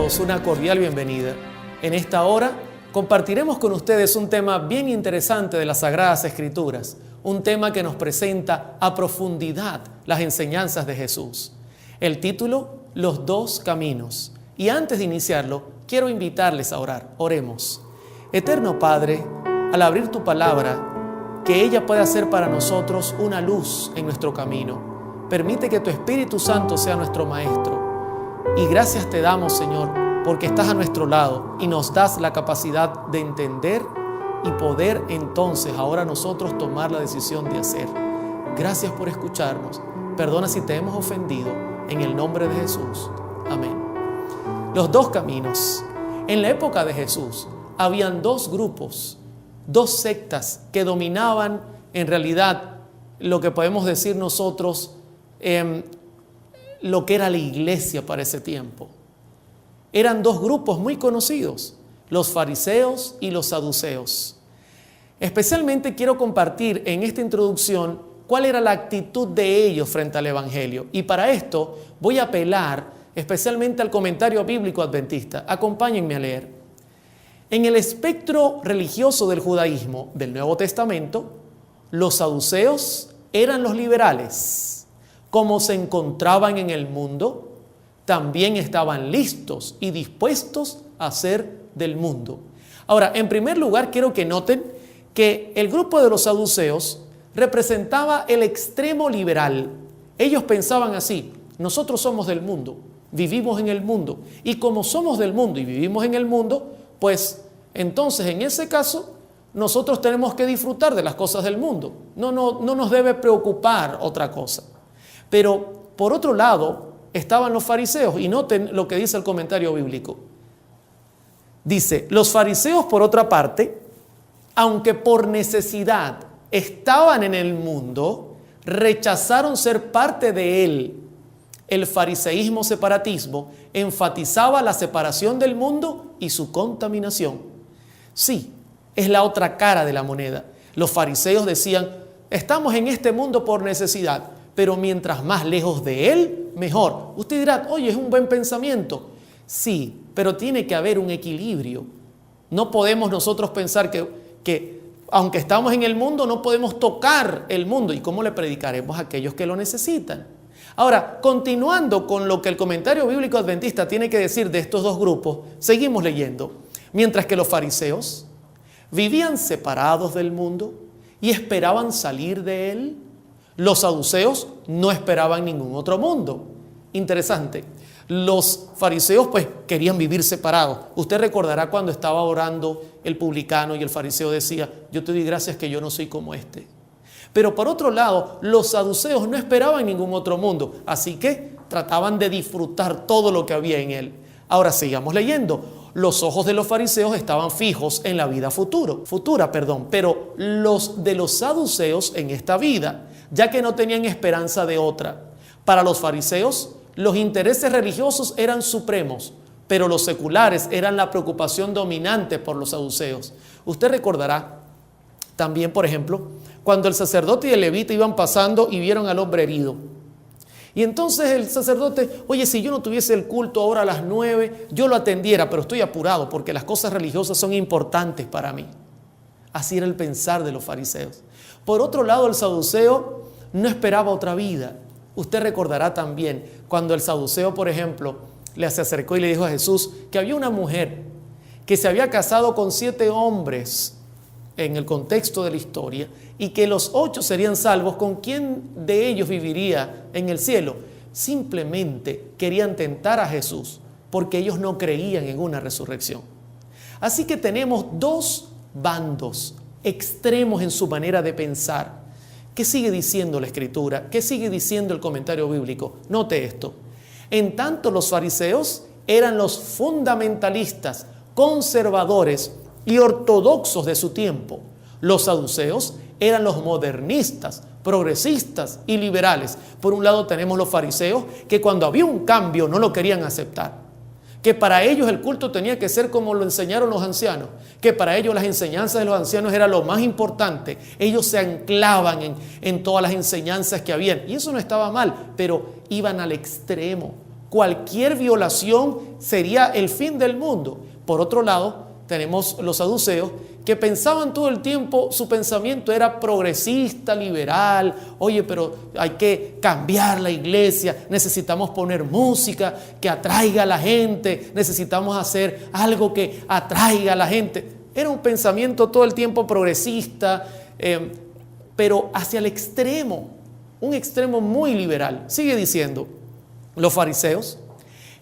todos una cordial bienvenida. En esta hora compartiremos con ustedes un tema bien interesante de las Sagradas Escrituras, un tema que nos presenta a profundidad las enseñanzas de Jesús. El título, Los dos caminos. Y antes de iniciarlo, quiero invitarles a orar. Oremos. Eterno Padre, al abrir tu palabra, que ella pueda ser para nosotros una luz en nuestro camino. Permite que tu Espíritu Santo sea nuestro Maestro. Y gracias te damos, Señor, porque estás a nuestro lado y nos das la capacidad de entender y poder entonces ahora nosotros tomar la decisión de hacer. Gracias por escucharnos. Perdona si te hemos ofendido. En el nombre de Jesús. Amén. Los dos caminos. En la época de Jesús habían dos grupos, dos sectas que dominaban en realidad lo que podemos decir nosotros lo que era la iglesia para ese tiempo. Eran dos grupos muy conocidos, los fariseos y los saduceos. Especialmente quiero compartir en esta introducción cuál era la actitud de ellos frente al Evangelio. Y para esto voy a apelar especialmente al comentario bíblico adventista. Acompáñenme a leer. En el espectro religioso del judaísmo del Nuevo Testamento, los saduceos eran los liberales. Como se encontraban en el mundo, también estaban listos y dispuestos a ser del mundo. Ahora, en primer lugar, quiero que noten que el grupo de los saduceos representaba el extremo liberal. Ellos pensaban así: nosotros somos del mundo, vivimos en el mundo, y como somos del mundo y vivimos en el mundo, pues entonces en ese caso nosotros tenemos que disfrutar de las cosas del mundo. No nos debe preocupar otra cosa. Pero por otro lado estaban los fariseos, y noten lo que dice el comentario bíblico. Dice: los fariseos, por otra parte, aunque por necesidad estaban en el mundo, rechazaron ser parte de él. El fariseísmo separatismo enfatizaba la separación del mundo y su contaminación. Sí, es la otra cara de la moneda. Los fariseos decían: estamos en este mundo por necesidad, pero mientras más lejos de él, mejor. Usted dirá: oye, es un buen pensamiento. Sí, pero tiene que haber un equilibrio. No podemos nosotros pensar que aunque estamos en el mundo, no podemos tocar el mundo. ¿Y cómo le predicaremos a aquellos que lo necesitan? Ahora, continuando con lo que el comentario bíblico adventista tiene que decir de estos dos grupos, seguimos leyendo. Mientras que los fariseos vivían separados del mundo y esperaban salir de él, los saduceos no esperaban ningún otro mundo. Interesante. Los fariseos pues querían vivir separados. Usted recordará cuando estaba orando el publicano y el fariseo decía: yo te doy gracias que yo no soy como este. Pero por otro lado, los saduceos no esperaban ningún otro mundo, así que trataban de disfrutar todo lo que había en él. Ahora sigamos leyendo. Los ojos de los fariseos estaban fijos en la vida futura, pero los de los saduceos en esta vida, ya que no tenían esperanza de otra. Para los fariseos, los intereses religiosos eran supremos, pero los seculares eran la preocupación dominante por los saduceos. Usted recordará también, por ejemplo, cuando el sacerdote y el levita iban pasando y vieron al hombre herido. Y entonces el sacerdote: oye, si yo no tuviese el culto ahora a las 9, yo lo atendiera, pero estoy apurado porque las cosas religiosas son importantes para mí. Así era el pensar de los fariseos. Por otro lado, el saduceo no esperaba otra vida. Usted recordará también cuando el saduceo, por ejemplo, se acercó y le dijo a Jesús que había una mujer que se había casado con 7 hombres en el contexto de la historia, y que los 8 serían salvos. ¿Con quién de ellos viviría en el cielo? Simplemente querían tentar a Jesús porque ellos no creían en una resurrección. Así que tenemos dos bandos extremos en su manera de pensar. ¿Qué sigue diciendo la Escritura? ¿Qué sigue diciendo el comentario bíblico? Note esto. En tanto, los fariseos eran los fundamentalistas, conservadores y ortodoxos de su tiempo. Los saduceos eran los modernistas, progresistas y liberales. Por un lado tenemos los fariseos que cuando había un cambio no lo querían aceptar, que para ellos el culto tenía que ser como lo enseñaron los ancianos, que para ellos las enseñanzas de los ancianos era lo más importante. Ellos se anclaban en todas las enseñanzas que habían, y eso no estaba mal, pero iban al extremo. cualquier violación sería el fin del mundo. Por otro lado, tenemos los saduceos que pensaban todo el tiempo, su pensamiento era progresista, liberal. Oye, pero hay que cambiar la iglesia, necesitamos poner música que atraiga a la gente, necesitamos hacer algo que atraiga a la gente. Era un pensamiento todo el tiempo progresista, pero hacia el extremo, un extremo muy liberal. Sigue diciendo, los fariseos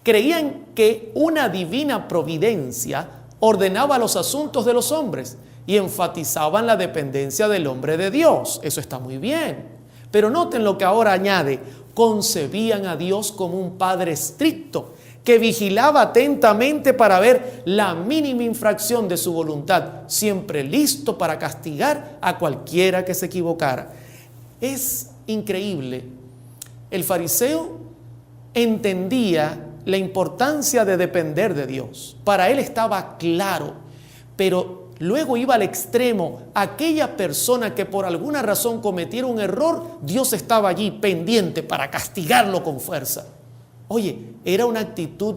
creían que una divina providencia ordenaba los asuntos de los hombres y enfatizaban la dependencia del hombre de Dios. Eso está muy bien. Pero noten lo que ahora añade: concebían a Dios como un padre estricto que vigilaba atentamente para ver la mínima infracción de su voluntad, siempre listo para castigar a cualquiera que se equivocara. Es increíble. El fariseo entendía la importancia de depender de Dios. Para él estaba claro, pero luego iba al extremo. Aquella persona que por alguna razón cometiera un error, Dios estaba allí pendiente para castigarlo con fuerza. Oye, era una actitud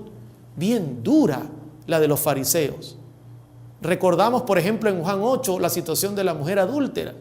bien dura la de los fariseos. Recordamos, por ejemplo, en Juan 8, la situación de la mujer adúltera.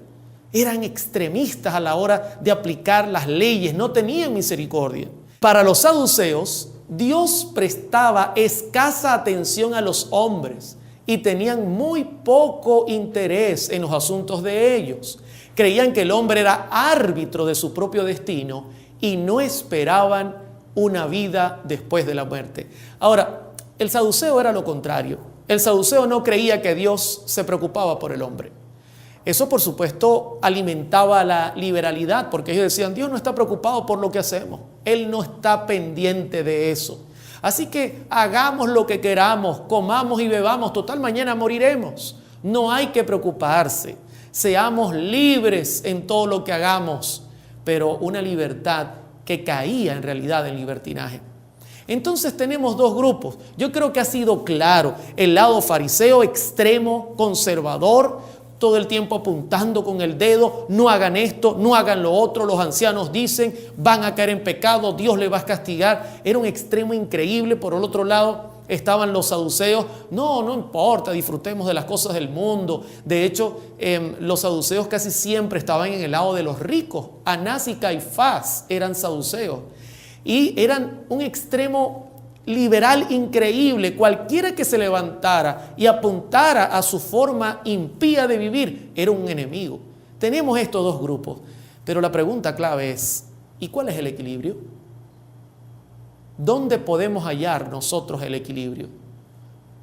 Eran extremistas a la hora de aplicar las leyes, no tenían misericordia. Para los saduceos, Dios prestaba escasa atención a los hombres y tenían muy poco interés en los asuntos de ellos. Creían que el hombre era árbitro de su propio destino y no esperaban una vida después de la muerte. Ahora, el saduceo era lo contrario. El saduceo no creía que Dios se preocupaba por el hombre. Eso, por supuesto, alimentaba la liberalidad, porque ellos decían: Dios no está preocupado por lo que hacemos. Él no está pendiente de eso. Así que hagamos lo que queramos, comamos y bebamos, total, mañana moriremos. No hay que preocuparse. Seamos libres en todo lo que hagamos, pero una libertad que caía en realidad en libertinaje. Entonces tenemos dos grupos. Yo creo que ha sido claro: el lado fariseo extremo, conservador, todo el tiempo apuntando con el dedo: no hagan esto, no hagan lo otro, los ancianos dicen, van a caer en pecado, Dios les va a castigar. Era un extremo increíble. Por el otro lado estaban los saduceos: no importa, disfrutemos de las cosas del mundo. De hecho, los saduceos casi siempre estaban en el lado de los ricos. Anás y Caifás eran saduceos y eran un extremo liberal increíble. Cualquiera que se levantara y apuntara a su forma impía de vivir era un enemigo. Tenemos estos dos grupos, pero la pregunta clave es: ¿y cuál es el equilibrio? ¿Dónde podemos hallar nosotros el equilibrio?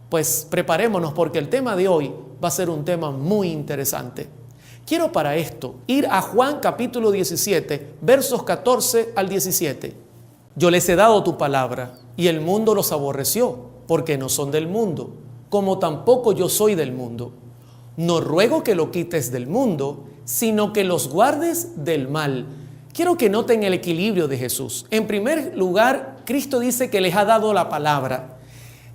Pues preparémonos, porque el tema de hoy va a ser un tema muy interesante. Quiero para esto ir a Juan capítulo 17, versos 14 al 17. Yo les he dado tu palabra y el mundo los aborreció, porque no son del mundo, como tampoco yo soy del mundo. No ruego que lo quites del mundo, sino que los guardes del mal. Quiero que noten el equilibrio de Jesús. En primer lugar, Cristo dice que les ha dado la palabra.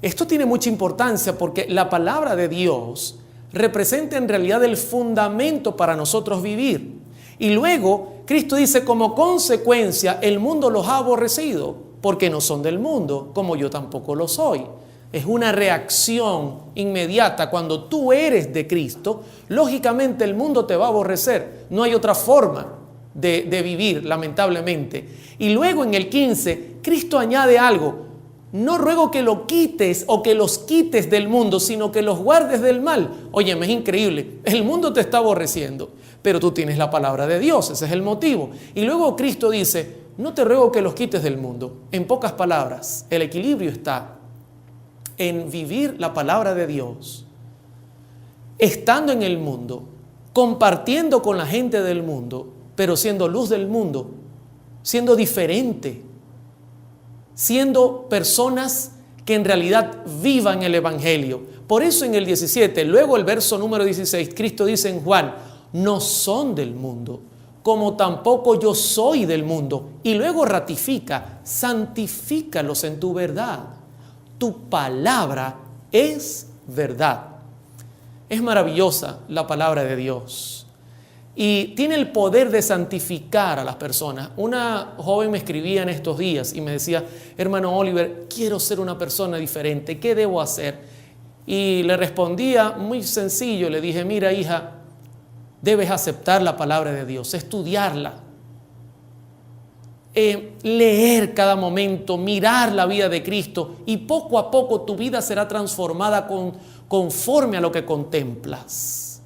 Esto tiene mucha importancia porque la palabra de Dios representa en realidad el fundamento para nosotros vivir. Y luego Cristo dice: como consecuencia, el mundo los ha aborrecido, porque no son del mundo, como yo tampoco lo soy. Es una reacción inmediata. Cuando tú eres de Cristo, lógicamente el mundo te va a aborrecer. No hay otra forma de vivir, lamentablemente. Y luego en el 15, Cristo añade algo: no ruego que lo quites o que los quites del mundo, sino que los guardes del mal. Óyeme, es increíble. El mundo te está aborreciendo, pero tú tienes la palabra de Dios. Ese es el motivo. Y luego Cristo dice: no te ruego que los quites del mundo. En pocas palabras, el equilibrio está en vivir la palabra de Dios, estando en el mundo, compartiendo con la gente del mundo, pero siendo luz del mundo, siendo diferente, siendo personas que en realidad vivan el evangelio. Por eso en el 17, luego el verso número 16, Cristo dice en Juan: no son del mundo, como tampoco yo soy del mundo. Y luego ratifica: santifícalos en tu verdad. Tu palabra es verdad. Es maravillosa la palabra de Dios. y tiene el poder de santificar a las personas. Una joven me escribía en estos días y me decía: hermano Oliver, quiero ser una persona diferente, ¿qué debo hacer? Y le respondía muy sencillo, le dije: mira, hija, debes aceptar la palabra de Dios, estudiarla, leer cada momento, mirar la vida de Cristo, y poco a poco tu vida será transformada conforme a lo que contemplas.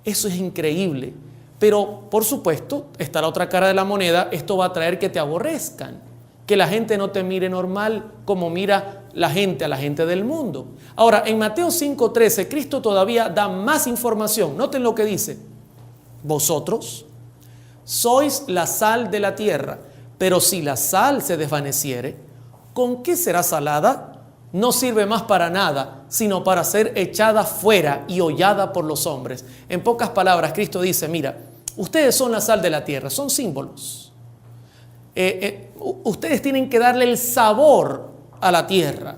Eso es increíble. Pero, por supuesto, está la otra cara de la moneda. Esto va a traer que te aborrezcan, que la gente no te mire normal como mira la gente a la gente del mundo. Ahora, en Mateo 5:13, Cristo todavía da más información. Noten lo que dice: vosotros sois la sal de la tierra, pero si la sal se desvaneciere, ¿con qué será salada? No sirve más para nada, sino para ser echada fuera y hollada por los hombres. En pocas palabras, Cristo dice: mira, ustedes son la sal de la tierra, son símbolos. Ustedes tienen que darle el sabor a la tierra.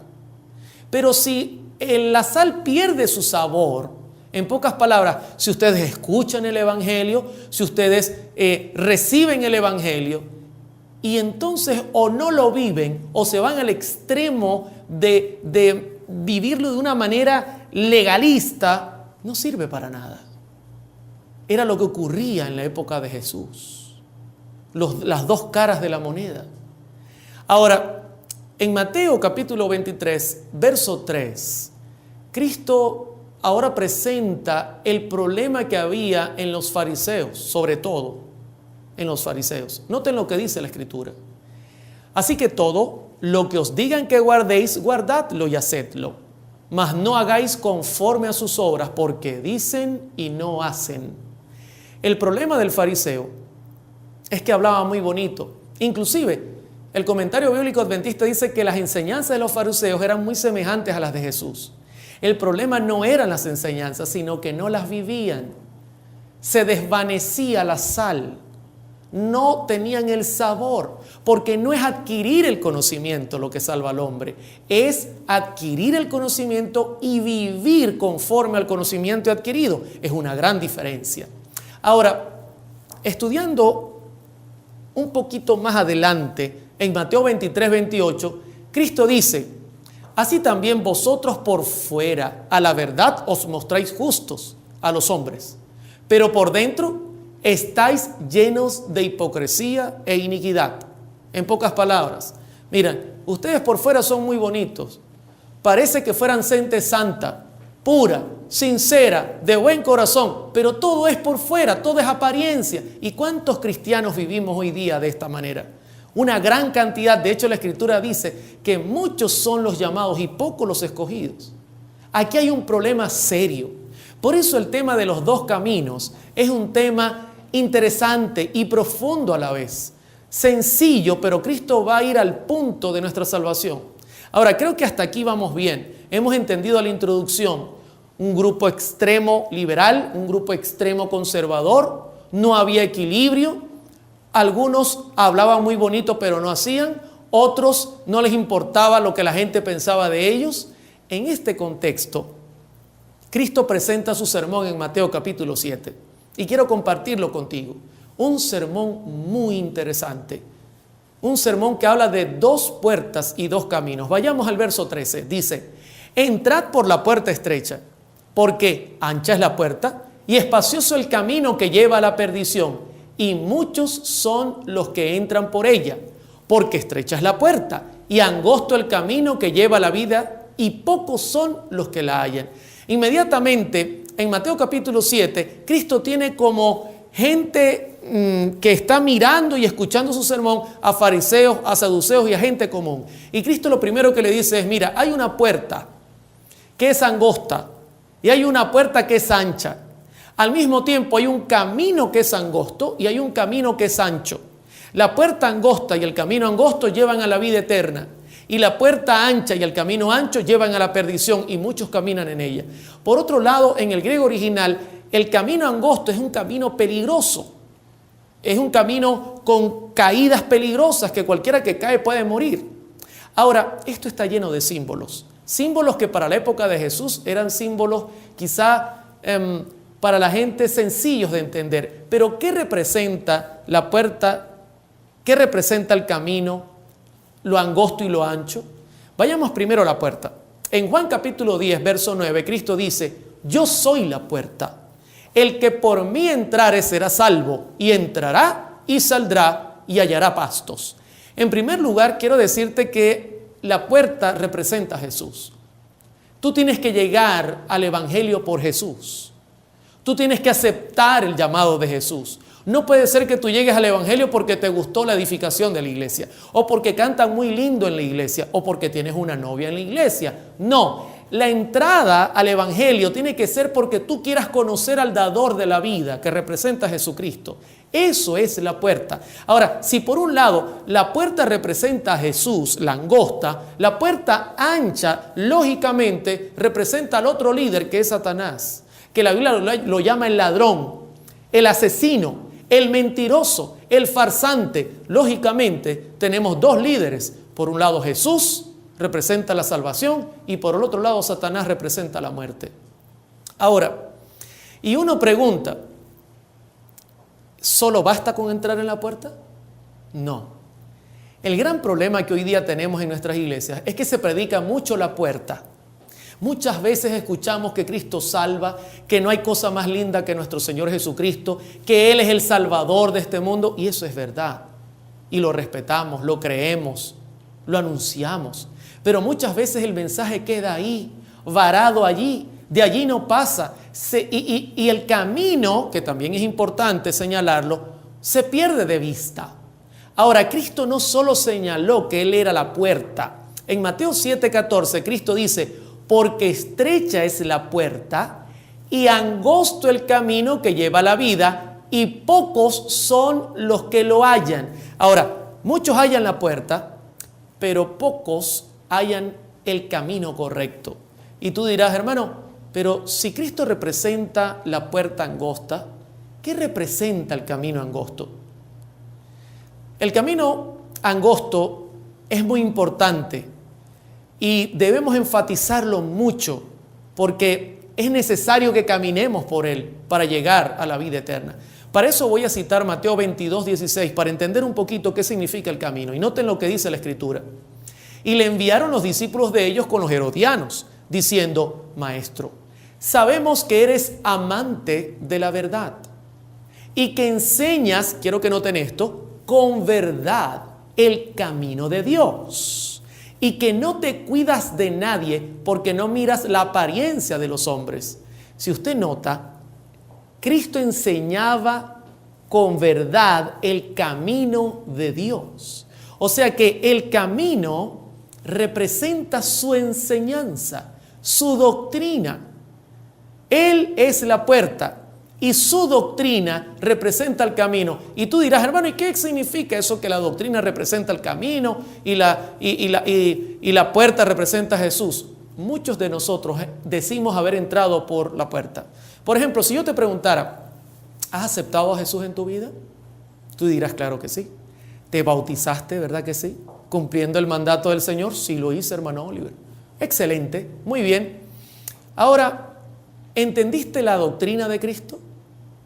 Pero si la sal pierde su sabor, en pocas palabras, si ustedes escuchan el Evangelio, si ustedes reciben el Evangelio, y entonces o no lo viven o se van al extremo de vivirlo de una manera legalista, no sirve para nada. Era lo que ocurría en la época de Jesús. Las dos caras de la moneda. Ahora, en Mateo capítulo 23, verso 3, Cristo ahora presenta el problema que había en los fariseos, sobre todo en los fariseos. Noten lo que dice la Escritura: así que todo lo que os digan que guardéis, guardadlo y hacedlo, mas no hagáis conforme a sus obras, porque dicen y no hacen. El problema del fariseo es que hablaba muy bonito. Inclusive, el comentario bíblico adventista dice que las enseñanzas de los fariseos eran muy semejantes a las de Jesús. El problema no eran las enseñanzas, sino que no las vivían. Se desvanecía la sal. No tenían el sabor, porque no es adquirir el conocimiento lo que salva al hombre, es adquirir el conocimiento y vivir conforme al conocimiento adquirido. Es una gran diferencia. Ahora, estudiando un poquito más adelante, en Mateo 23, 28, Cristo dice: así también vosotros por fuera a la verdad os mostráis justos a los hombres, pero por dentro estáis llenos de hipocresía e iniquidad. En pocas palabras, miren, ustedes por fuera son muy bonitos, parece que fueran gente santa, pura, sincera, de buen corazón, pero todo es por fuera, todo es apariencia. ¿Y cuántos cristianos vivimos hoy día de esta manera? Una gran cantidad. De hecho, la Escritura dice que muchos son los llamados y pocos los escogidos. Aquí hay un problema serio. Por eso el tema de los dos caminos es un tema interesante y profundo a la vez. Sencillo, pero Cristo va a ir al punto de nuestra salvación. Ahora, creo que hasta aquí vamos bien. Hemos entendido la introducción. Un grupo extremo liberal, un grupo extremo conservador. No había equilibrio. Algunos hablaban muy bonito, pero no hacían. Otros no les importaba lo que la gente pensaba de ellos. En este contexto, Cristo presenta su sermón en Mateo capítulo 7. Y quiero compartirlo contigo. Un sermón muy interesante. Un sermón que habla de dos puertas y dos caminos. Vayamos al verso 13. Dice: entrad por la puerta estrecha, porque ancha es la puerta y espacioso el camino que lleva a la perdición, y muchos son los que entran por ella. Porque estrecha es la puerta y angosto el camino que lleva a la vida, y pocos son los que la hallan. Inmediatamente, en Mateo capítulo 7, Cristo tiene como gente que está mirando y escuchando su sermón a fariseos, a saduceos y a gente común. Y Cristo lo primero que le dice es: mira, hay una puerta que es angosta y hay una puerta que es ancha. Al mismo tiempo hay un camino que es angosto y hay un camino que es ancho. La puerta angosta y el camino angosto llevan a la vida eterna, y la puerta ancha y el camino ancho llevan a la perdición, y muchos caminan en ella. Por otro lado, en el griego original, el camino angosto es un camino peligroso. Es un camino con caídas peligrosas, que cualquiera que cae puede morir. Ahora, esto está lleno de símbolos. Símbolos que para la época de Jesús eran símbolos quizá para la gente sencillos de entender. Pero ¿qué representa la puerta? ¿Qué representa el camino, lo angosto y lo ancho? Vayamos primero a la puerta. En Juan capítulo 10, verso 9, Cristo dice: yo soy la puerta. El que por mí entrare será salvo, y entrará y saldrá y hallará pastos. En primer lugar, quiero decirte que la puerta representa a Jesús. Tú tienes que llegar al Evangelio por Jesús. Tú tienes que aceptar el llamado de Jesús. No puede ser que tú llegues al Evangelio porque te gustó la edificación de la iglesia, o porque cantan muy lindo en la iglesia, o porque tienes una novia en la iglesia. No, la entrada al Evangelio tiene que ser porque tú quieras conocer al dador de la vida, que representa a Jesucristo. Eso es la puerta. Ahora, si por un lado la puerta representa a Jesús, la angosta, la puerta ancha, lógicamente, representa al otro líder, que es Satanás, que la Biblia lo llama el ladrón, el asesino, el mentiroso, el farsante. Lógicamente, tenemos dos líderes. Por un lado, Jesús representa la salvación, y por el otro lado, Satanás representa la muerte. Ahora, y uno pregunta, ¿solo basta con entrar en la puerta? No. El gran problema que hoy día tenemos en nuestras iglesias es que se predica mucho la puerta. Muchas veces escuchamos que Cristo salva, que no hay cosa más linda que nuestro Señor Jesucristo, que Él es el Salvador de este mundo, y eso es verdad. Y lo respetamos, lo creemos, lo anunciamos. Pero muchas veces el mensaje queda ahí, varado allí, de allí no pasa. Y el camino, que también es importante señalarlo, se pierde de vista. Ahora, Cristo no solo señaló que Él era la puerta. En Mateo 7:14, Cristo dice: porque estrecha es la puerta y angosto el camino que lleva a la vida, y pocos son los que lo hallan. Ahora, muchos hallan la puerta, pero pocos hallan el camino correcto. Y tú dirás: hermano, pero si Cristo representa la puerta angosta, ¿qué representa el camino angosto? El camino angosto es muy importante y debemos enfatizarlo mucho, porque es necesario que caminemos por él para llegar a la vida eterna. Para eso voy a citar Mateo 22:16 para entender un poquito qué significa el camino. Y noten lo que dice la Escritura. Y le enviaron los discípulos de ellos con los herodianos, diciendo: Maestro, sabemos que eres amante de la verdad y que enseñas, quiero que noten esto, con verdad el camino de Dios, y que no te cuidas de nadie porque no miras la apariencia de los hombres. Si usted nota, Cristo enseñaba con verdad el camino de Dios. O sea que el camino representa su enseñanza, su doctrina. Él es la puerta y su doctrina representa el camino. Y tú dirás: hermano, ¿y qué significa eso que la doctrina representa el camino y la puerta representa a Jesús? Muchos de nosotros decimos haber entrado por la puerta. Por ejemplo, si yo te preguntara: ¿has aceptado a Jesús en tu vida? Tú dirás: claro que sí. ¿Te bautizaste, verdad que sí? ¿Cumpliendo el mandato del Señor? Sí, lo hice, hermano Oliver. Excelente, muy bien. Ahora, ¿entendiste la doctrina de Cristo?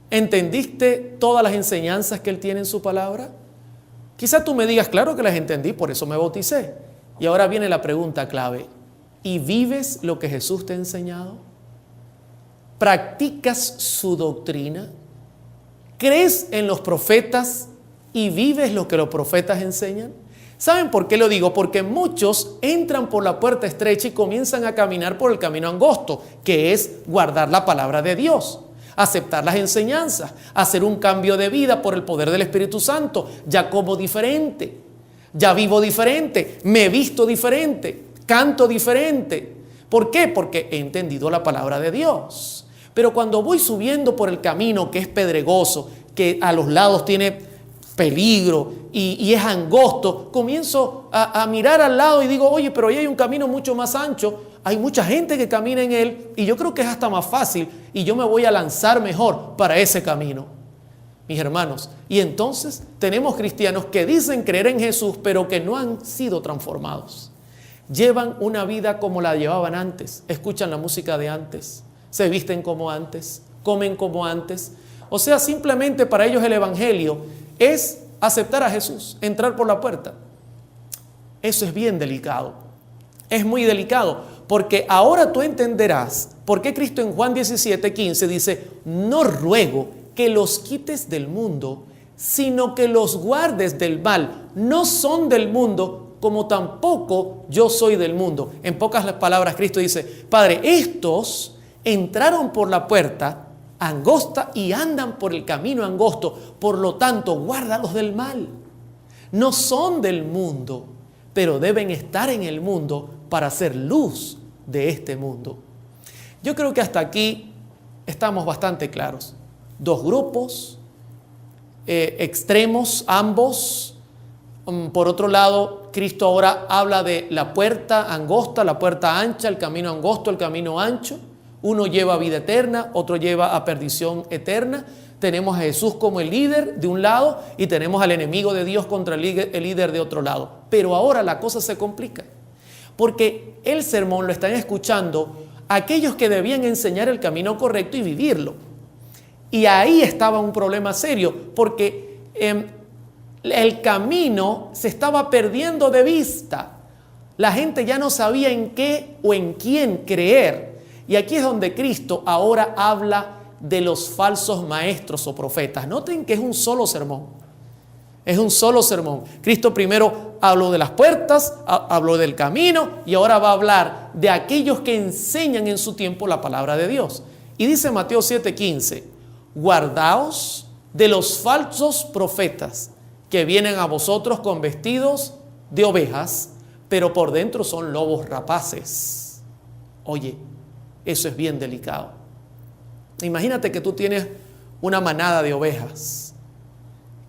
¿Entendiste todas las enseñanzas que Él tiene en su palabra? Quizá tú me digas: claro que las entendí, por eso me bauticé. Y ahora viene la pregunta clave: ¿y vives lo que Jesús te ha enseñado? ¿Practicas su doctrina? ¿Crees en los profetas y vives lo que los profetas enseñan? ¿Saben por qué lo digo? Porque muchos entran por la puerta estrecha y comienzan a caminar por el camino angosto, que es guardar la palabra de Dios, aceptar las enseñanzas, hacer un cambio de vida por el poder del Espíritu Santo. Ya como diferente, ya vivo diferente, me visto diferente, canto diferente. ¿Por qué? Porque he entendido la palabra de Dios. Pero cuando voy subiendo por el camino que es pedregoso, que a los lados tiene peligro y es angosto, comienzo a mirar al lado y digo: oye, pero ahí hay un camino mucho más ancho, hay mucha gente que camina en él y yo creo que es hasta más fácil y yo me voy a lanzar mejor para ese camino. Mis hermanos, y entonces tenemos cristianos que dicen creer en Jesús, pero que no han sido transformados. Llevan una vida como la llevaban antes, escuchan la música de antes, se visten como antes, comen como antes. O sea, simplemente para ellos el evangelio es aceptar a Jesús, entrar por la puerta. Eso es bien delicado. Es muy delicado, porque ahora tú entenderás por qué Cristo en Juan 17:15 dice: no ruego que los quites del mundo, sino que los guardes del mal. No son del mundo, como tampoco yo soy del mundo. En pocas palabras, Cristo dice: Padre, estos entraron por la puerta angosta y andan por el camino angosto, por lo tanto, guárdalos del mal. No son del mundo, pero deben estar en el mundo para ser luz de este mundo. Yo creo que hasta aquí estamos bastante claros. Dos grupos, extremos ambos. Por otro lado, Cristo ahora habla de la puerta angosta, la puerta ancha, el camino angosto, el camino ancho. Uno lleva a vida eterna, otro lleva a perdición eterna. Tenemos a Jesús como el líder de un lado y tenemos al enemigo de Dios contra el líder de otro lado. Pero ahora la cosa se complica, porque el sermón lo están escuchando aquellos que debían enseñar el camino correcto y vivirlo. Y ahí estaba un problema serio, porque el camino se estaba perdiendo de vista. La gente ya no sabía en qué o en quién creer. Y aquí es donde Cristo ahora habla de los falsos maestros o profetas. Noten que es un solo sermón. Es un solo sermón. Cristo primero habló de las puertas, habló del camino y ahora va a hablar de aquellos que enseñan en su tiempo la palabra de Dios. Y dice Mateo 7:15: guardaos de los falsos profetas que vienen a vosotros con vestidos de ovejas, pero por dentro son lobos rapaces. Oye, eso es bien delicado. Imagínate que tú tienes una manada de ovejas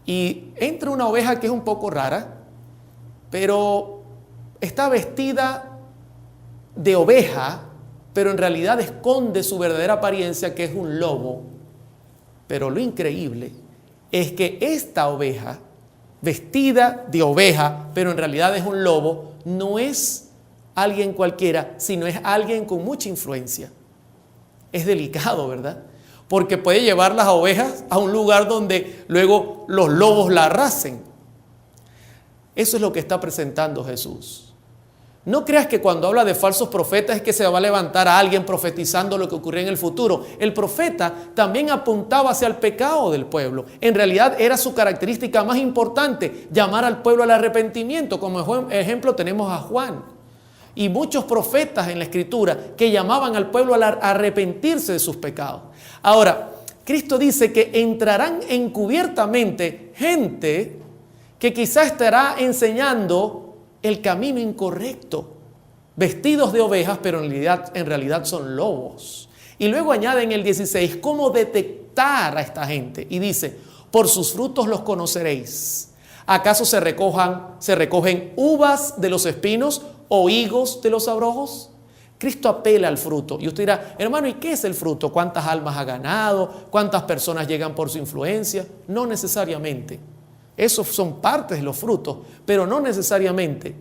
y entra una oveja que es un poco rara, pero está vestida de oveja, pero en realidad esconde su verdadera apariencia, que es un lobo. Pero lo increíble es que esta oveja, vestida de oveja, pero en realidad es un lobo, no es alguien cualquiera, sino es alguien con mucha influencia. Es delicado, ¿verdad? Porque puede llevar las ovejas a un lugar donde luego los lobos la arrasen. Eso es lo que está presentando Jesús. No creas que cuando habla de falsos profetas es que se va a levantar a alguien profetizando lo que ocurrió en el futuro. El profeta también apuntaba hacia el pecado del pueblo. En realidad era su característica más importante, llamar al pueblo al arrepentimiento. Como ejemplo tenemos a Juan y muchos profetas en la Escritura que llamaban al pueblo a arrepentirse de sus pecados. Ahora, Cristo dice que entrarán encubiertamente gente que quizás estará enseñando el camino incorrecto, vestidos de ovejas, pero en realidad son lobos. Y luego añade en el 16 cómo detectar a esta gente. Y dice: por sus frutos los conoceréis. ¿Acaso se recogen uvas de los espinos o higos de los abrojos? Cristo apela al fruto. Y usted dirá: hermano, ¿y qué es el fruto? ¿Cuántas almas ha ganado? ¿Cuántas personas llegan por su influencia? No necesariamente. Esos son partes de los frutos, pero no necesariamente.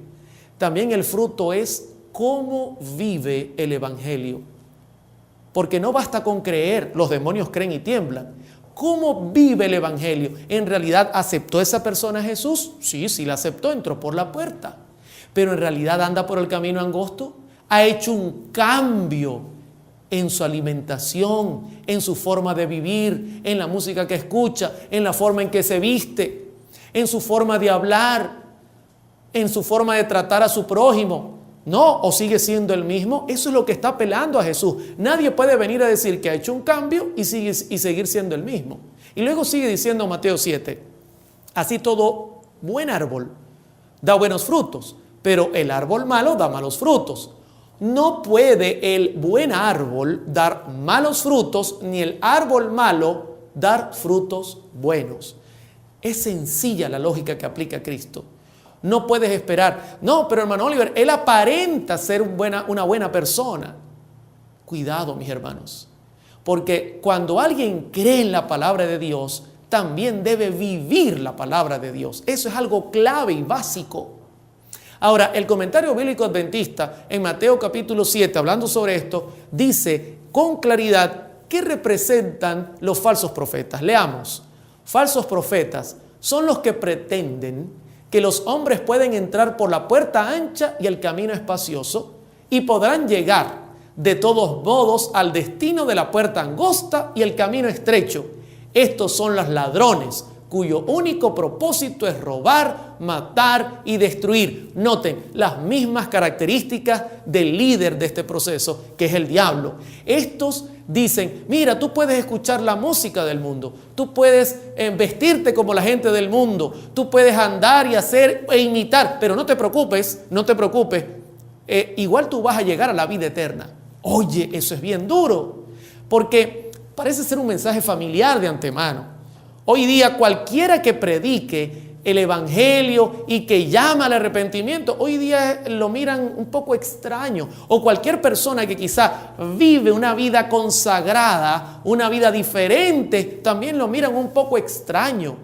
También el fruto es cómo vive el evangelio. Porque no basta con creer, los demonios creen y tiemblan. ¿Cómo vive el evangelio? ¿En realidad aceptó esa persona a Jesús? Sí, sí la aceptó, entró por la puerta. Pero en realidad anda por el camino angosto. Ha hecho un cambio en su alimentación, en su forma de vivir, en la música que escucha, en la forma en que se viste, en su forma de hablar, en su forma de tratar a su prójimo. No, o sigue siendo el mismo. Eso es lo que está apelando a Jesús. Nadie puede venir a decir que ha hecho un cambio y seguir siendo el mismo. Y luego sigue diciendo Mateo 7: así todo buen árbol da buenos frutos, pero el árbol malo da malos frutos. No puede el buen árbol dar malos frutos, ni el árbol malo dar frutos buenos. Es sencilla la lógica que aplica Cristo. No puedes esperar: no, pero hermano Oliver, él aparenta ser una buena persona. Cuidado, mis hermanos, porque cuando alguien cree en la palabra de Dios, también debe vivir la palabra de Dios. Eso es algo clave y básico. Ahora, el comentario bíblico adventista en Mateo capítulo 7, hablando sobre esto, dice con claridad ¿qué representan los falsos profetas? Leamos. Falsos profetas son los que pretenden que los hombres pueden entrar por la puerta ancha y el camino espacioso y podrán llegar de todos modos al destino de la puerta angosta y el camino estrecho. Estos son los ladrones, cuyo único propósito es robar, matar y destruir. Noten las mismas características del líder de este proceso, que es el diablo. Estos dicen, mira, tú puedes escuchar la música del mundo, tú puedes vestirte como la gente del mundo, tú puedes andar y hacer e imitar, pero no te preocupes, igual tú vas a llegar a la vida eterna. Oye, eso es bien duro, porque parece ser un mensaje familiar de antemano. Hoy día cualquiera que predique el evangelio y que llama al arrepentimiento, hoy día lo miran un poco extraño. O cualquier persona que quizá vive una vida consagrada, una vida diferente, también lo miran un poco extraño.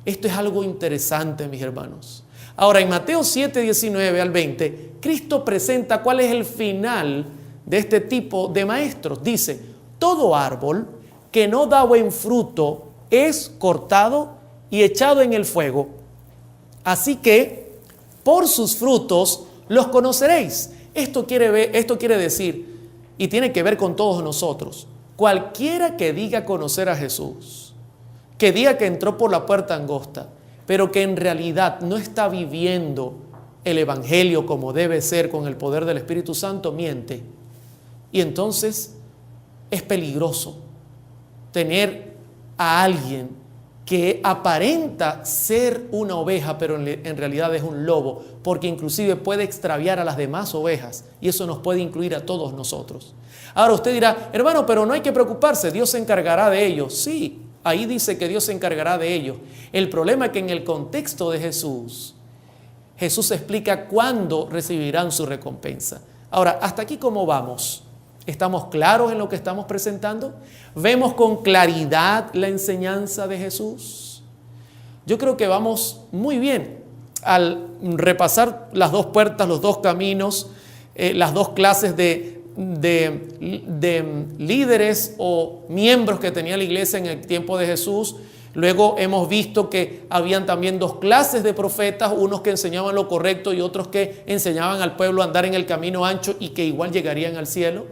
Esto es algo interesante, mis hermanos. Ahora, en Mateo 7, 19 al 20, Cristo presenta cuál es el final de este tipo de maestros. Dice, todo árbol que no da buen fruto es cortado y echado en el fuego. Así que por sus frutos los conoceréis. Esto quiere decir, y tiene que ver con todos nosotros, cualquiera que diga conocer a Jesús, que diga que entró por la puerta angosta, pero que en realidad no está viviendo el evangelio como debe ser con el poder del Espíritu Santo, miente. Y entonces es peligroso tener a alguien que aparenta ser una oveja, pero en realidad es un lobo, porque inclusive puede extraviar a las demás ovejas, y eso nos puede incluir a todos nosotros. Ahora usted dirá, hermano, pero no hay que preocuparse, Dios se encargará de ellos. Sí, ahí dice que Dios se encargará de ellos. El problema es que en el contexto de Jesús explica cuándo recibirán su recompensa. Ahora, hasta aquí, ¿cómo vamos? ¿Estamos claros en lo que estamos presentando? ¿Vemos con claridad la enseñanza de Jesús? Yo creo que vamos muy bien al repasar las dos puertas, los dos caminos, las dos clases de líderes o miembros que tenía la iglesia en el tiempo de Jesús. Luego hemos visto que habían también dos clases de profetas, unos que enseñaban lo correcto y otros que enseñaban al pueblo a andar en el camino ancho y que igual llegarían al cielo.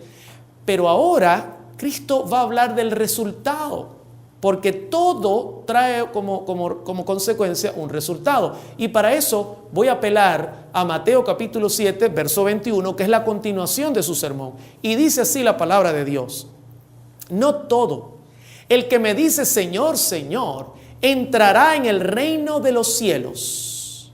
Pero ahora Cristo va a hablar del resultado, porque todo trae como consecuencia un resultado. Y para eso voy a apelar a Mateo capítulo 7, verso 21, que es la continuación de su sermón. Y dice así la palabra de Dios: no todo el que me dice Señor, Señor, entrará en el reino de los cielos,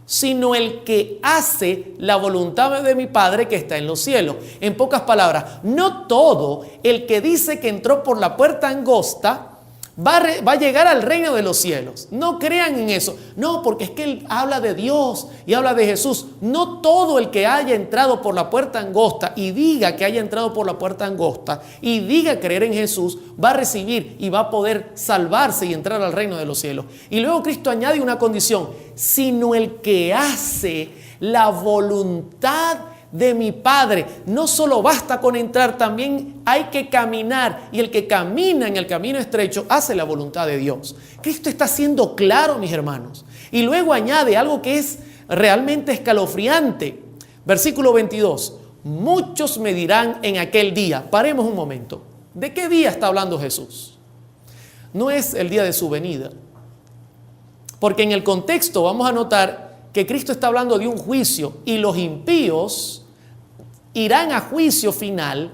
sino el que hace la voluntad de mi Padre que está en los cielos. En pocas palabras, no todo el que dice que entró por la puerta angosta va a llegar al reino de los cielos. No crean en eso. No, porque es que él habla de Dios y habla de Jesús. No todo el que haya entrado por la puerta angosta y diga que haya entrado por la puerta angosta y diga creer en Jesús va a recibir y va a poder salvarse y entrar al reino de los cielos. Y luego Cristo añade una condición: sino el que hace la voluntad de mi Padre. No solo basta con entrar, también hay que caminar, y el que camina en el camino estrecho hace la voluntad de Dios. Cristo está siendo claro, mis hermanos, y luego añade algo que es realmente escalofriante. Versículo 22: muchos me dirán en aquel día. Paremos un momento. ¿De qué día está hablando Jesús? No es el día de su venida, porque en el contexto vamos a notar que Cristo está hablando de un juicio, y los impíos irán a juicio final,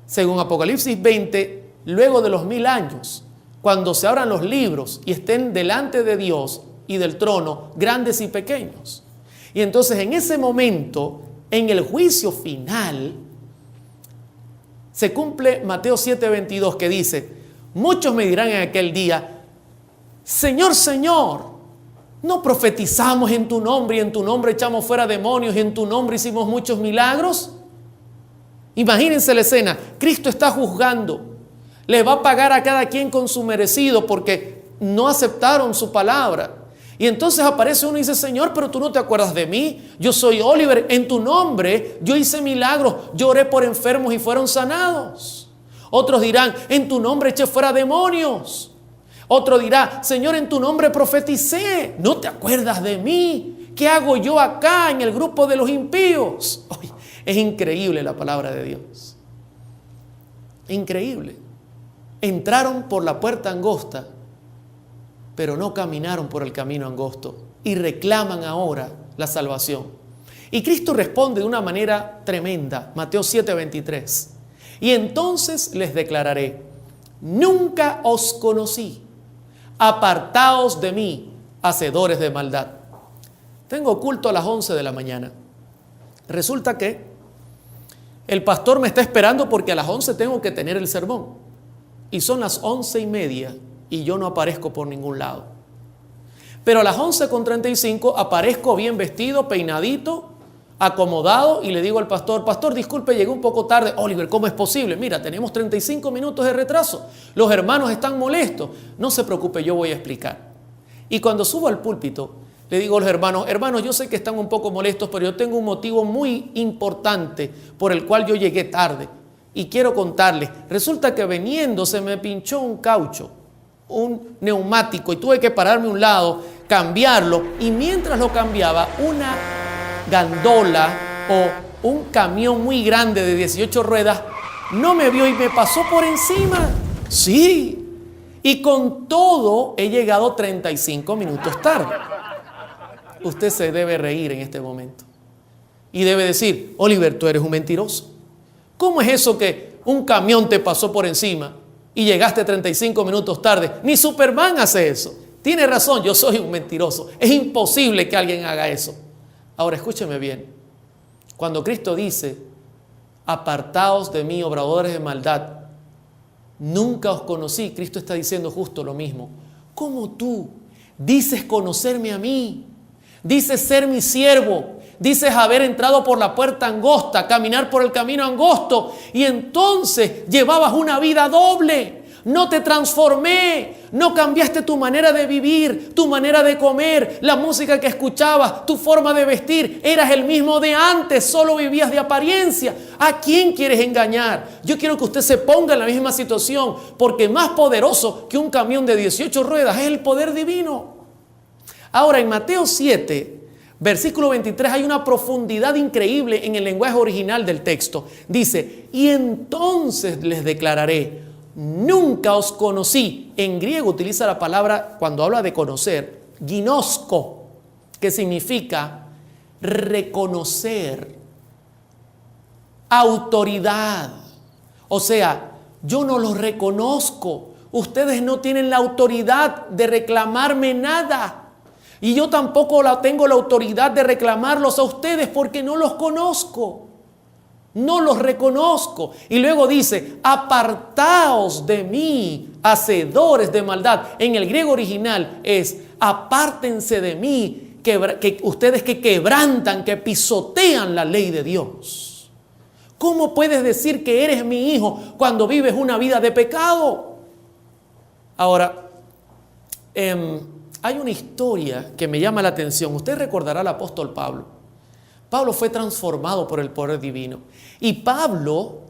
según Apocalipsis 20, luego de los 1000 años, cuando se abran los libros y estén delante de Dios y del trono, grandes y pequeños. Y entonces en ese momento, en el juicio final, se cumple Mateo 7:22, que dice: muchos me dirán en aquel día, Señor, Señor, ¿no profetizamos en tu nombre y en tu nombre echamos fuera demonios y en tu nombre hicimos muchos milagros? Imagínense la escena. Cristo está juzgando. Le va a pagar a cada quien con su merecido porque no aceptaron su palabra. Y entonces aparece uno y dice: Señor, pero tú no te acuerdas de mí. Yo soy Oliver. En tu nombre yo hice milagros. Yo oré por enfermos y fueron sanados. Otros dirán, en tu nombre eché fuera demonios. Otro dirá, Señor, en tu nombre profeticé. ¿No te acuerdas de mí? ¿Qué hago yo acá en el grupo de los impíos? Oye, es increíble la palabra de Dios. Increíble. Entraron por la puerta angosta, pero no caminaron por el camino angosto y reclaman ahora la salvación. Y Cristo responde de una manera tremenda. Mateo 7:23. Y entonces les declararé, nunca os conocí. Apartaos de mí, hacedores de maldad. Tengo culto a las 11 de la mañana. Resulta que el pastor me está esperando porque a las 11 tengo que tener el sermón. Y son las 11:30 y yo no aparezco por ningún lado. Pero a las 11:35 aparezco bien vestido, peinadito, acomodado, y le digo al pastor, pastor, disculpe, llegué un poco tarde. Oliver, ¿cómo es posible? Mira, tenemos 35 minutos de retraso. Los hermanos están molestos. No se preocupe, yo voy a explicar. Y cuando subo al púlpito, le digo a los hermanos, yo sé que están un poco molestos, pero yo tengo un motivo muy importante por el cual yo llegué tarde. Y quiero contarles, resulta que veniendo se me pinchó un caucho, un neumático, y tuve que pararme a un lado, cambiarlo, y mientras lo cambiaba, una gandola o un camión muy grande de 18 ruedas no me vio y me pasó por encima. Sí, y con todo he llegado 35 minutos tarde. Usted se debe reír en este momento y debe decir, Oliver, tú eres un mentiroso. ¿Cómo es eso que un camión te pasó por encima y llegaste 35 minutos tarde? Ni Superman hace eso. Tiene razón, yo soy un mentiroso. Es imposible que alguien haga eso. Ahora escúcheme bien. Cuando Cristo dice, apartaos de mí, obradores de maldad, nunca os conocí, Cristo está diciendo justo lo mismo. ¿Cómo tú dices conocerme a mí? Dices ser mi siervo, dices haber entrado por la puerta angosta, caminar por el camino angosto, y entonces llevabas una vida doble. No te transformé, no cambiaste tu manera de vivir, tu manera de comer, la música que escuchabas, tu forma de vestir. Eras el mismo de antes, solo vivías de apariencia. ¿A quién quieres engañar? Yo quiero que usted se ponga en la misma situación, porque más poderoso que un camión de 18 ruedas es el poder divino. Ahora, en Mateo 7, versículo 23, hay una profundidad increíble en el lenguaje original del texto. Dice, y entonces les declararé, nunca os conocí. En griego utiliza la palabra, cuando habla de conocer, ginosko, que significa reconocer, autoridad. O sea, yo no los reconozco. Ustedes no tienen la autoridad de reclamarme nada. Y yo tampoco tengo la autoridad de reclamarlos a ustedes porque no los conozco. No los reconozco. Y luego dice, apartaos de mí, hacedores de maldad. En el griego original es, apártense de mí, que ustedes que quebrantan, que pisotean la ley de Dios. ¿Cómo puedes decir que eres mi hijo cuando vives una vida de pecado? Ahora, hay una historia que me llama la atención. Usted recordará al apóstol Pablo. Pablo fue transformado por el poder divino. Y Pablo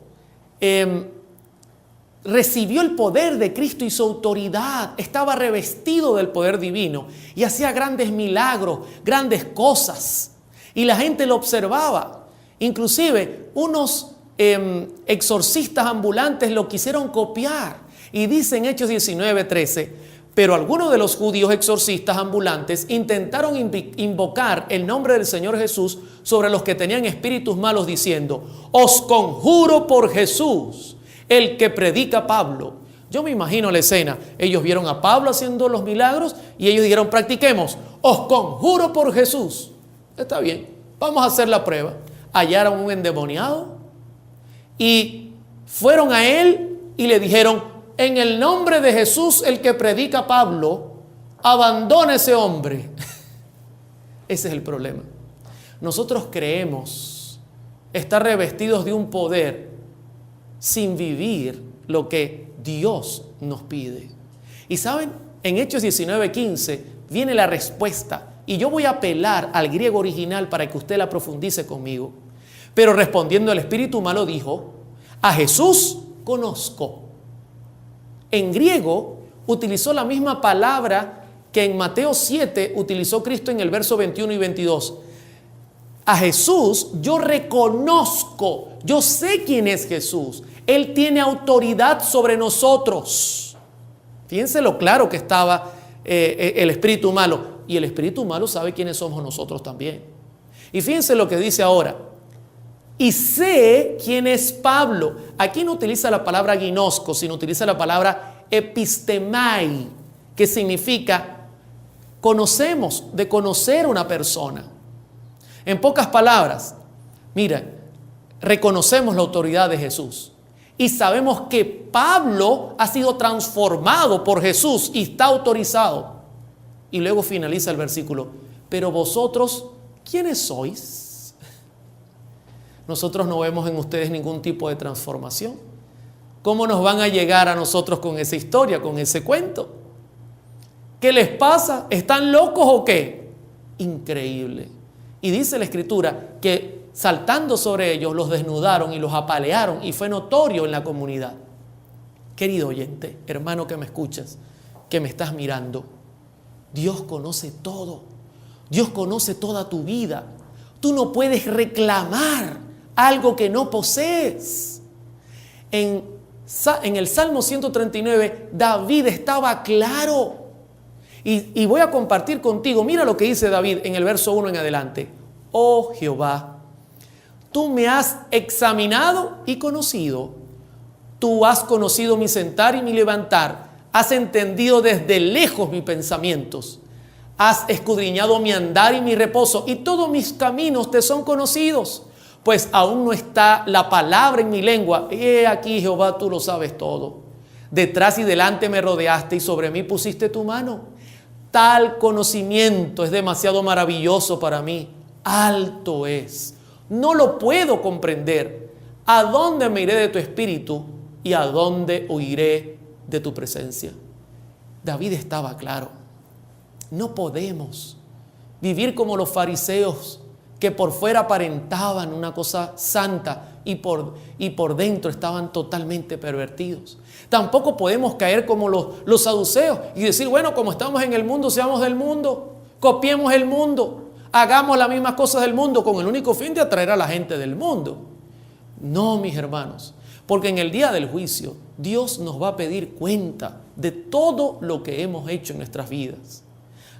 recibió el poder de Cristo y su autoridad. Estaba revestido del poder divino y hacía grandes milagros, grandes cosas. Y la gente lo observaba. Inclusive unos exorcistas ambulantes lo quisieron copiar. Y dice en Hechos 19:13, pero algunos de los judíos exorcistas ambulantes intentaron invocar el nombre del Señor Jesús sobre los que tenían espíritus malos, diciendo, os conjuro por Jesús, el que predica Pablo. Yo me imagino la escena. Ellos vieron a Pablo haciendo los milagros y ellos dijeron, practiquemos, os conjuro por Jesús. Está bien, vamos a hacer la prueba. Hallaron un endemoniado y fueron a él y le dijeron, en el nombre de Jesús, el que predica Pablo, abandona ese hombre. Ese es el problema. Nosotros creemos estar revestidos de un poder sin vivir lo que Dios nos pide. Y saben, en Hechos 19:15 viene la respuesta. Y yo voy a apelar al griego original para que usted la profundice conmigo. Pero respondiendo el espíritu malo dijo, a Jesús conozco. En griego utilizó la misma palabra que en Mateo 7 utilizó Cristo en el verso 21 y 22. A Jesús yo reconozco, yo sé quién es Jesús. Él tiene autoridad sobre nosotros. Fíjense lo claro que estaba el espíritu malo. Y el espíritu malo sabe quiénes somos nosotros también. Y fíjense lo que dice ahora. Y sé quién es Pablo. Aquí no utiliza la palabra ginosco, sino utiliza la palabra epistemai, que significa conocemos, de conocer a una persona. En pocas palabras, mira, reconocemos la autoridad de Jesús y sabemos que Pablo ha sido transformado por Jesús y está autorizado. Y luego finaliza el versículo, pero vosotros, ¿quiénes sois? Nosotros no vemos en ustedes ningún tipo de transformación. ¿Cómo nos van a llegar a nosotros con esa historia, con ese cuento? ¿Qué les pasa? ¿Están locos o qué? Increíble. Y dice la Escritura que saltando sobre ellos los desnudaron y los apalearon y fue notorio en la comunidad. Querido oyente, hermano que me escuchas, que me estás mirando, Dios conoce todo. Dios conoce toda tu vida. Tú no puedes reclamar algo que no posees. En el Salmo 139, David estaba claro. Y voy a compartir contigo, mira lo que dice David en el verso 1 en adelante. Oh Jehová, tú me has examinado y conocido. Tú has conocido mi sentar y mi levantar. Has entendido desde lejos mis pensamientos. Has escudriñado mi andar y mi reposo. Y todos mis caminos te son conocidos. Pues aún no está la palabra en mi lengua. He aquí, Jehová, tú lo sabes todo. Detrás y delante me rodeaste y sobre mí pusiste tu mano. Tal conocimiento es demasiado maravilloso para mí. Alto es. No lo puedo comprender. ¿A dónde me iré de tu espíritu y a dónde huiré de tu presencia? David estaba claro. No podemos vivir como los fariseos que por fuera aparentaban una cosa santa y por dentro estaban totalmente pervertidos. Tampoco podemos caer como los saduceos y decir, bueno, como estamos en el mundo, seamos del mundo, copiemos el mundo, hagamos las mismas cosas del mundo con el único fin de atraer a la gente del mundo. No, mis hermanos, porque en el día del juicio Dios nos va a pedir cuenta de todo lo que hemos hecho en nuestras vidas.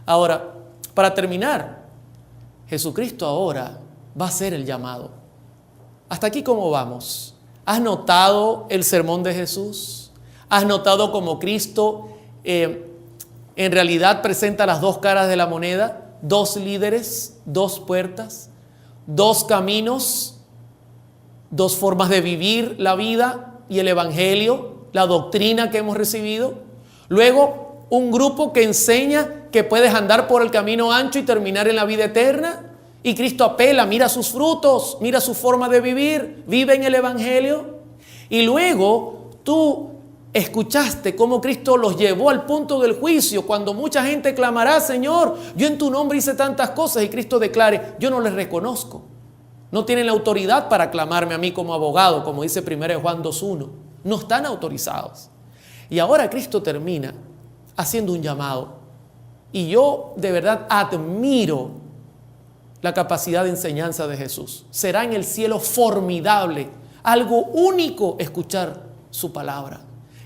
Ahora, para terminar, Jesucristo ahora va a hacer el llamado. ¿Hasta aquí cómo vamos? ¿Has notado el sermón de Jesús? ¿Has notado cómo Cristo en realidad presenta las dos caras de la moneda? Dos líderes, dos puertas, dos caminos, dos formas de vivir la vida y el evangelio, la doctrina que hemos recibido. Luego, un grupo que enseña que puedes andar por el camino ancho y terminar en la vida eterna. Y Cristo apela, mira sus frutos, mira su forma de vivir, vive en el evangelio. Y luego tú escuchaste cómo Cristo los llevó al punto del juicio, cuando mucha gente clamará, Señor, yo en tu nombre hice tantas cosas, y Cristo declare, yo no les reconozco. No tienen la autoridad para clamarme a mí como abogado, como dice 1 Juan 2:1. No están autorizados. Y ahora Cristo termina haciendo un llamado. Y yo de verdad admiro la capacidad de enseñanza de Jesús. Será en el cielo formidable, algo único escuchar su palabra.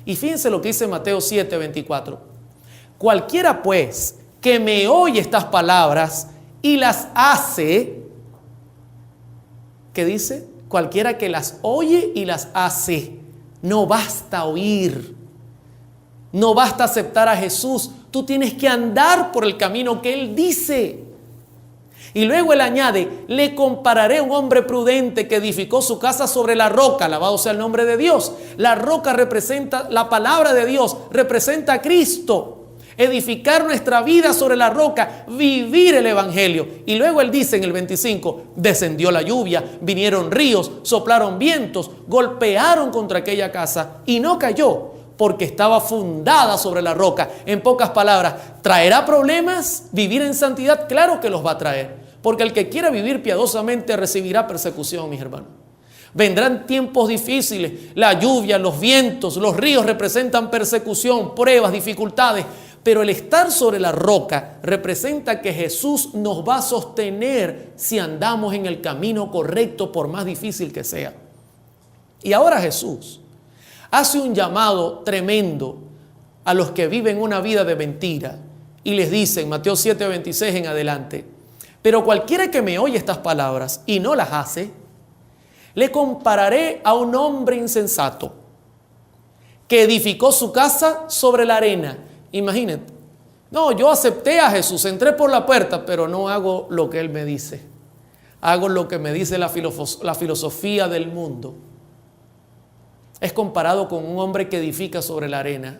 Y fíjense lo que dice Mateo 7:24. Cualquiera pues que me oye estas palabras y las hace, ¿qué dice? Cualquiera que las oye y las hace. No basta oír. No basta aceptar a Jesús. Tú tienes que andar por el camino que Él dice. Y luego Él añade, le compararé a un hombre prudente que edificó su casa sobre la roca, alabado sea el nombre de Dios. La roca representa la palabra de Dios, representa a Cristo. Edificar nuestra vida sobre la roca, vivir el evangelio. Y luego Él dice en el 25, descendió la lluvia, vinieron ríos, soplaron vientos, golpearon contra aquella casa y no cayó, porque estaba fundada sobre la roca. En pocas palabras, ¿traerá problemas vivir en santidad? Claro que los va a traer, porque el que quiera vivir piadosamente recibirá persecución, mis hermanos. Vendrán tiempos difíciles, la lluvia, los vientos, los ríos representan persecución, pruebas, dificultades, pero el estar sobre la roca representa que Jesús nos va a sostener si andamos en el camino correcto, por más difícil que sea. Y ahora Jesús hace un llamado tremendo a los que viven una vida de mentira y les dice en Mateo 7:26 en adelante: pero cualquiera que me oye estas palabras y no las hace, le compararé a un hombre insensato que edificó su casa sobre la arena. Imagínate, no, yo acepté a Jesús, entré por la puerta, pero no hago lo que Él me dice. Hago lo que me dice la filosofía del mundo. Es comparado con un hombre que edifica sobre la arena,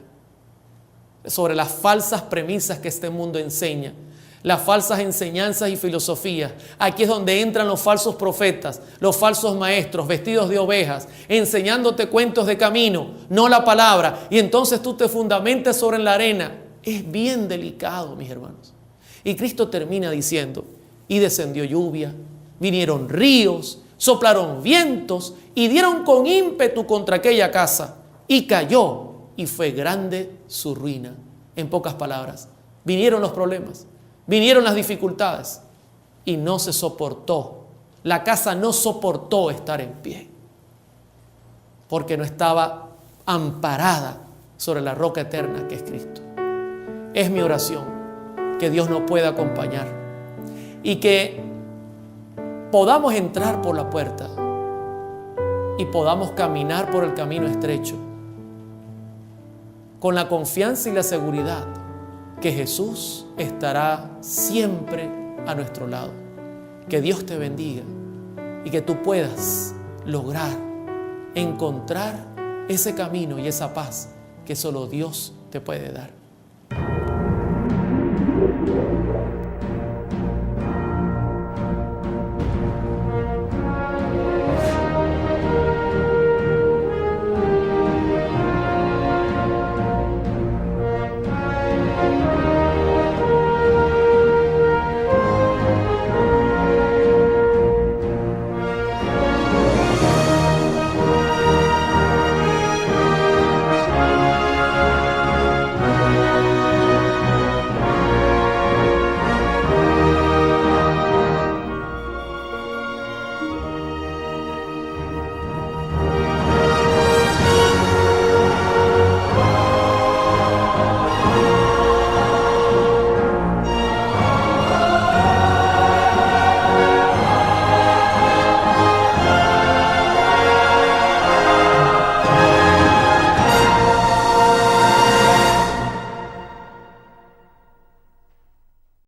sobre las falsas premisas que este mundo enseña, las falsas enseñanzas y filosofías. Aquí es donde entran los falsos profetas, los falsos maestros vestidos de ovejas, enseñándote cuentos de camino, no la palabra, y entonces tú te fundamentas sobre la arena. Es bien delicado, mis hermanos. Y Cristo termina diciendo: y descendió lluvia, vinieron ríos, soplaron vientos y dieron con ímpetu contra aquella casa, y cayó, y fue grande su ruina. En pocas palabras, vinieron los problemas, vinieron las dificultades y no se soportó. La casa no soportó estar en pie porque no estaba amparada sobre la roca eterna que es Cristo. Es mi oración que Dios nos pueda acompañar y que podamos entrar por la puerta y podamos caminar por el camino estrecho con la confianza y la seguridad que Jesús estará siempre a nuestro lado. Que Dios te bendiga y que tú puedas lograr encontrar ese camino y esa paz que solo Dios te puede dar.